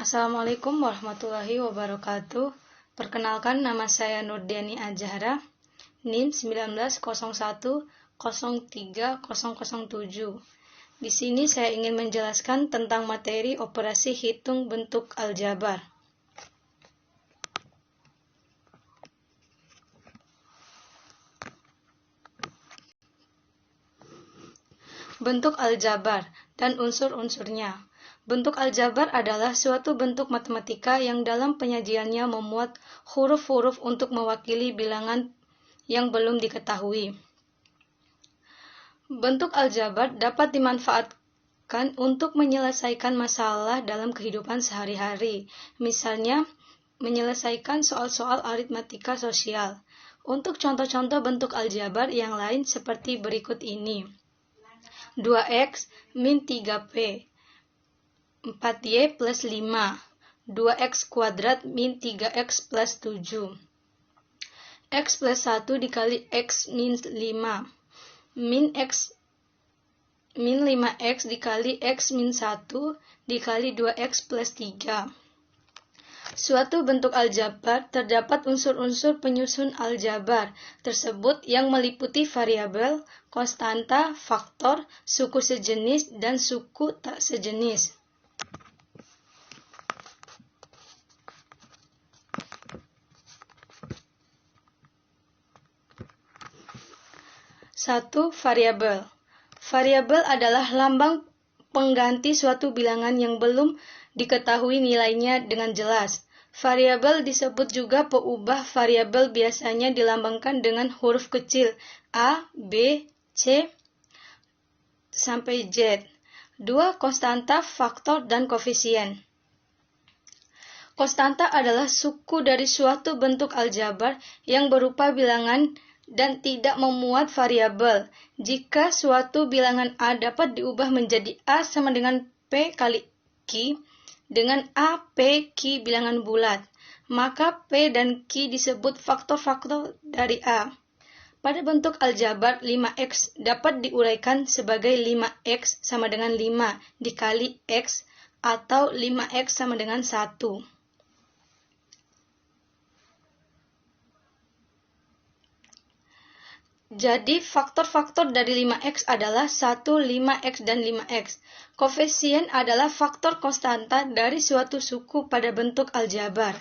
Assalamualaikum warahmatullahi wabarakatuh. Perkenalkan, nama saya Nurdiani Azhara, NIM 1901030007. Di sini saya ingin menjelaskan tentang materi operasi hitung bentuk aljabar. Bentuk aljabar dan unsur-unsurnya. Bentuk aljabar adalah suatu bentuk matematika yang dalam penyajiannya memuat huruf-huruf untuk mewakili bilangan yang belum diketahui. Bentuk aljabar dapat dimanfaatkan untuk menyelesaikan masalah dalam kehidupan sehari-hari, misalnya menyelesaikan soal-soal aritmatika sosial. Untuk contoh-contoh bentuk aljabar yang lain seperti berikut ini. 2x min 3p, 4y plus 5, 2x kuadrat min 3x plus 7, x plus 1 dikali x min 5, min 5x dikali x min 1 dikali 2x plus 3. Suatu bentuk aljabar terdapat unsur-unsur penyusun aljabar tersebut yang meliputi variabel, konstanta, faktor, suku sejenis, dan suku tak sejenis. Satu, variabel. Variabel adalah lambang pengganti suatu bilangan yang belum diketahui nilainya dengan jelas. Variabel disebut juga peubah variabel, biasanya dilambangkan dengan huruf kecil A, B, C, sampai Z. 2. Konstanta, faktor, dan koefisien. Konstanta adalah suku dari suatu bentuk aljabar yang berupa bilangan dan tidak memuat variabel. Jika suatu bilangan A dapat diubah menjadi A sama dengan P kali Q, dengan A, P, Q bilangan bulat, maka P dan Q disebut faktor-faktor dari A. Pada bentuk aljabar, 5x dapat diuraikan sebagai 5x sama dengan 5 dikali x atau 5x sama dengan 1. Jadi, faktor-faktor dari 5x adalah 1, 5x, dan 5x. Koefisien adalah faktor konstanta dari suatu suku pada bentuk aljabar.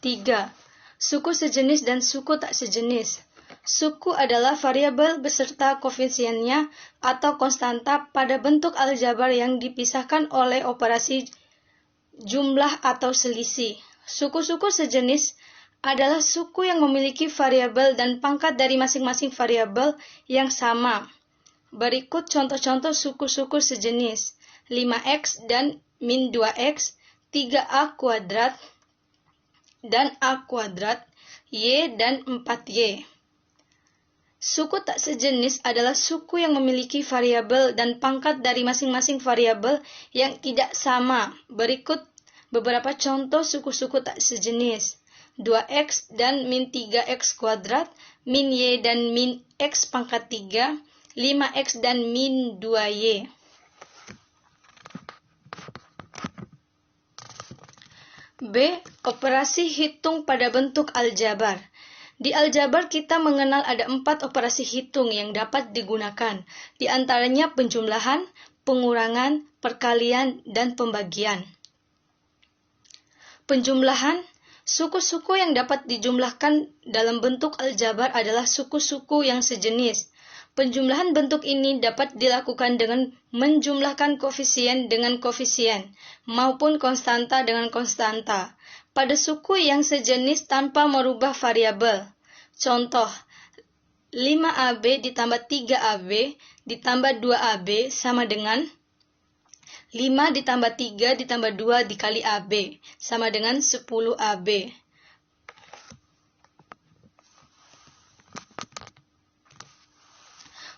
3. Suku sejenis dan suku tak sejenis. Suku adalah variabel beserta koefisiennya atau konstanta pada bentuk aljabar yang dipisahkan oleh operasi jumlah atau selisih. Suku-suku sejenis adalah suku yang memiliki variabel dan pangkat dari masing-masing variabel yang sama. Berikut contoh-contoh suku-suku sejenis: 5x dan min 2x, 3a kuadrat dan a kuadrat, y dan 4y. Suku tak sejenis adalah suku yang memiliki variabel dan pangkat dari masing-masing variabel yang tidak sama. Berikut beberapa contoh suku-suku tak sejenis: 2x dan min 3x kuadrat, min y dan min x pangkat 3, 5x dan min 2y. B. Operasi hitung pada bentuk aljabar. Di aljabar kita mengenal ada 4 operasi hitung yang dapat digunakan, di antaranya penjumlahan, pengurangan, perkalian, dan pembagian. Penjumlahan, suku-suku yang dapat dijumlahkan dalam bentuk aljabar adalah suku-suku yang sejenis. Penjumlahan bentuk ini dapat dilakukan dengan menjumlahkan koefisien dengan koefisien, maupun konstanta dengan konstanta, pada suku yang sejenis tanpa merubah variabel. Contoh, 5AB ditambah 3AB ditambah 2AB sama dengan 5 ditambah 3 ditambah 2 dikali AB, sama dengan 10 AB.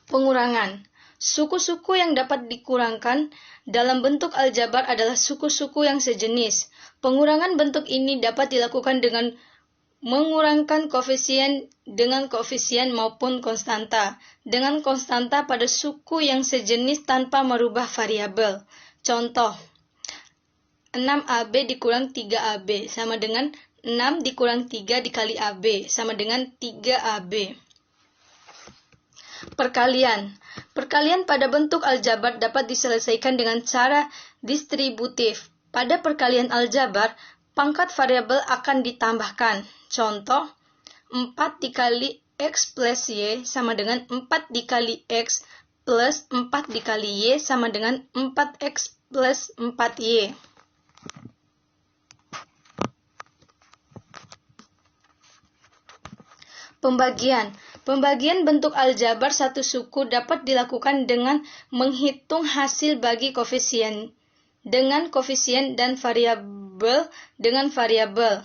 Pengurangan. Suku-suku yang dapat dikurangkan dalam bentuk aljabar adalah suku-suku yang sejenis. Pengurangan bentuk ini dapat dilakukan dengan Mengurangkan koefisien dengan koefisien maupun konstanta. Dengan konstanta pada suku yang sejenis tanpa merubah variabel. Contoh, 6AB dikurang 3AB sama dengan 6 dikurang 3 dikali AB sama dengan 3AB. Perkalian. Perkalian pada bentuk aljabar dapat diselesaikan dengan cara distributif. Pada perkalian aljabar, pangkat variabel akan ditambahkan. Contoh, 4 dikali X plus Y sama dengan 4 dikali X plus 4 dikali Y sama dengan 4X plus 4Y. Pembagian. Pembagian bentuk aljabar satu suku dapat dilakukan dengan menghitung hasil bagi koefisien dengan koefisien dan variabel dengan variabel.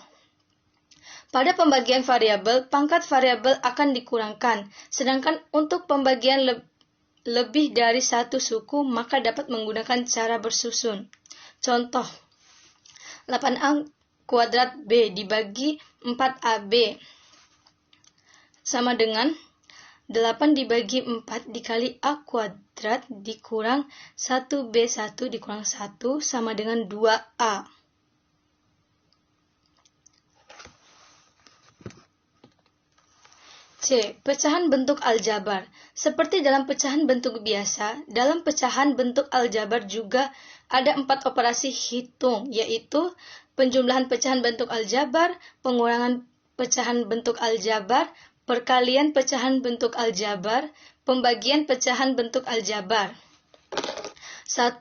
Pada pembagian variabel, pangkat variabel akan dikurangkan, sedangkan untuk pembagian lebih dari satu suku, maka dapat menggunakan cara bersusun. Contoh, 8A kuadrat B dibagi 4AB sama dengan 8 dibagi 4 dikali A kuadrat dikurang 1B1 dikurang 1 sama dengan 2A. C. Pecahan bentuk aljabar. Seperti dalam pecahan bentuk biasa, dalam pecahan bentuk aljabar juga ada 4 operasi hitung, yaitu penjumlahan pecahan bentuk aljabar, pengurangan pecahan bentuk aljabar, perkalian pecahan bentuk aljabar, pembagian pecahan bentuk aljabar. 1.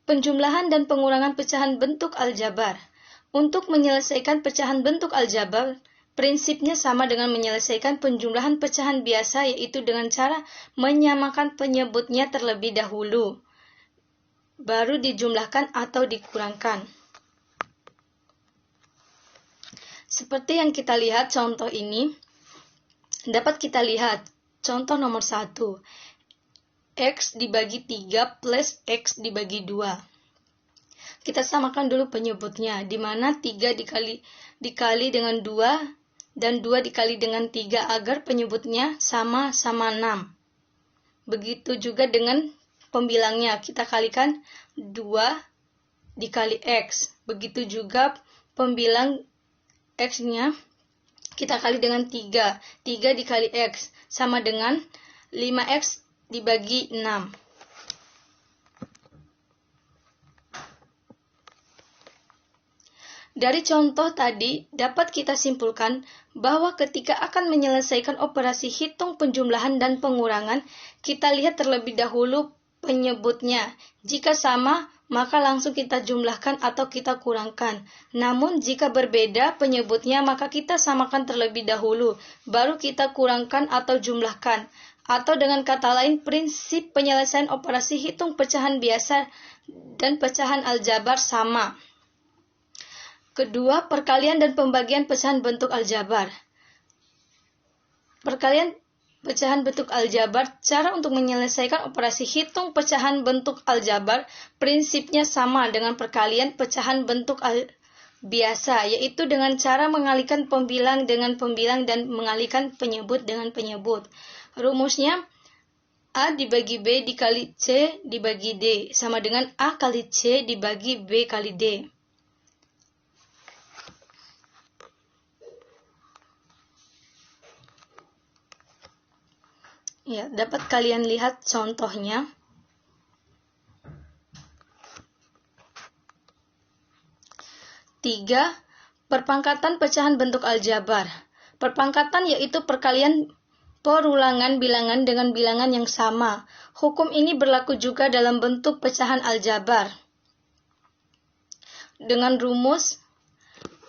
Penjumlahan dan pengurangan pecahan bentuk aljabar. Untuk menyelesaikan pecahan bentuk aljabar, prinsipnya sama dengan menyelesaikan penjumlahan pecahan biasa, yaitu dengan cara menyamakan penyebutnya terlebih dahulu, baru dijumlahkan atau dikurangkan. Seperti yang kita lihat contoh ini, dapat kita lihat contoh nomor 1. X dibagi 3 plus X dibagi 2. Kita samakan dulu penyebutnya, di mana 3 dikali dengan 2 dan 2 dikali dengan 3 agar penyebutnya sama-sama 6. Begitu juga dengan pembilangnya, kita kalikan 2 dikali X. Begitu juga pembilang X-nya kita kali dengan 3. 3 dikali X sama dengan 5X dibagi 6. Dari contoh tadi, dapat kita simpulkan bahwa ketika akan menyelesaikan operasi hitung penjumlahan dan pengurangan, kita lihat terlebih dahulu penyebutnya. Jika sama, maka langsung kita jumlahkan atau kita kurangkan. Namun, jika berbeda penyebutnya, maka kita samakan terlebih dahulu, baru kita kurangkan atau jumlahkan. Atau dengan kata lain, prinsip penyelesaian operasi hitung pecahan biasa dan pecahan aljabar sama. Kedua, perkalian dan pembagian pecahan bentuk aljabar. Perkalian pecahan bentuk aljabar, cara untuk menyelesaikan operasi hitung pecahan bentuk aljabar, prinsipnya sama dengan perkalian pecahan bentuk biasa, yaitu dengan cara mengalihkan pembilang dengan pembilang dan mengalihkan penyebut dengan penyebut. Rumusnya, A dibagi B dikali C dibagi D, sama dengan A kali C dibagi B kali D. Ya, dapat kalian lihat contohnya. Tiga, perpangkatan pecahan bentuk aljabar. Perpangkatan yaitu perkalian perulangan bilangan dengan bilangan yang sama. Hukum ini berlaku juga dalam bentuk pecahan aljabar. Dengan rumus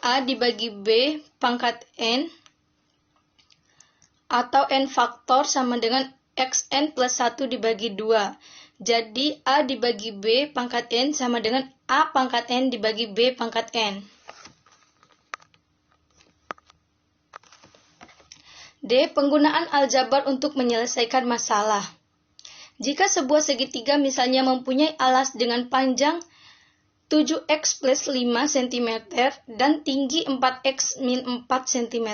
A dibagi B pangkat N atau N faktor sama dengan XN plus 1 dibagi 2. Jadi, A dibagi B pangkat N sama dengan A pangkat N dibagi B pangkat N. D. Penggunaan aljabar untuk menyelesaikan masalah. Jika sebuah segitiga misalnya mempunyai alas dengan panjang 7x plus 5 cm dan tinggi 4x min 4 cm.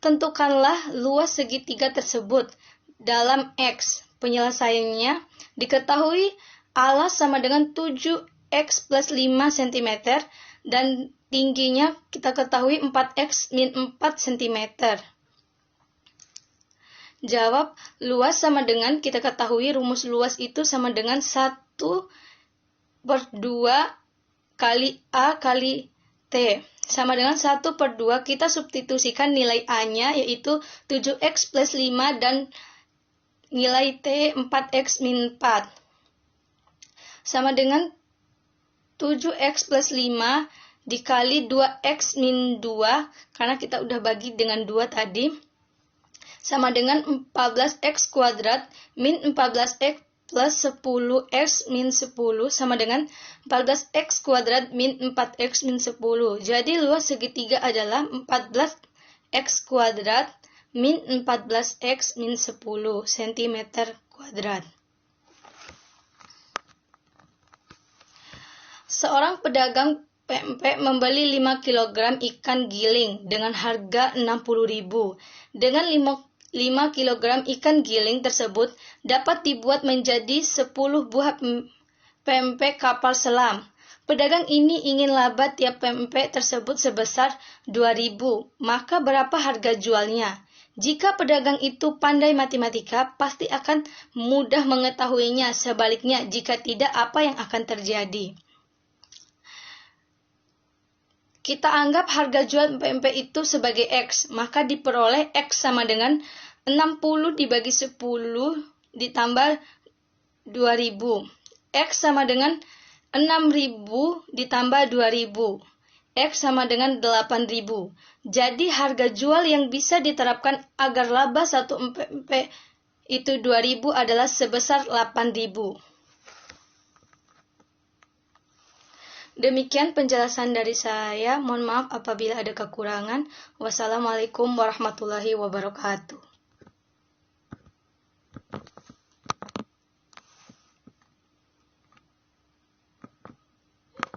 Tentukanlah luas segitiga tersebut dalam X. Penyelesaiannya diketahui alas sama dengan 7x plus 5 cm dan tingginya kita ketahui 4x min 4 cm. Jawab, luas sama dengan, kita ketahui rumus luas itu sama dengan 1/2 kali A kali T. Sama dengan 1/2, kita substitusikan nilai A-nya yaitu 7x plus 5 dan nilai T 4x min 4. Sama dengan 7x plus 5 dikali 2x min 2, karena kita udah bagi dengan 2 tadi. Sama dengan 14x kuadrat min 14x plus 10x min 10 sama dengan 14x kuadrat min 4x min 10. Jadi luas segitiga adalah 14x kuadrat min 14x min 10 cm kuadrat. Seorang pedagang PMP membeli 5 kg ikan giling dengan harga 60.000. Dengan 5 kg ikan giling tersebut dapat dibuat menjadi 10 buah PMP kapal selam. Pedagang ini ingin laba tiap PMP tersebut sebesar 2.000. Maka berapa harga jualnya? Jika pedagang itu pandai matematika, pasti akan mudah mengetahuinya. Sebaliknya, jika tidak, apa yang akan terjadi? Kita anggap harga jual PMP itu sebagai X, maka diperoleh X sama dengan 60 dibagi 10 ditambah 2.000. X sama dengan 6.000 ditambah 2.000. X sama dengan 8.000. Jadi harga jual yang bisa diterapkan agar laba 1 PMP itu 2.000 adalah sebesar 8.000. Demikian penjelasan dari saya. Mohon maaf apabila ada kekurangan. Wassalamualaikum warahmatullahi wabarakatuh.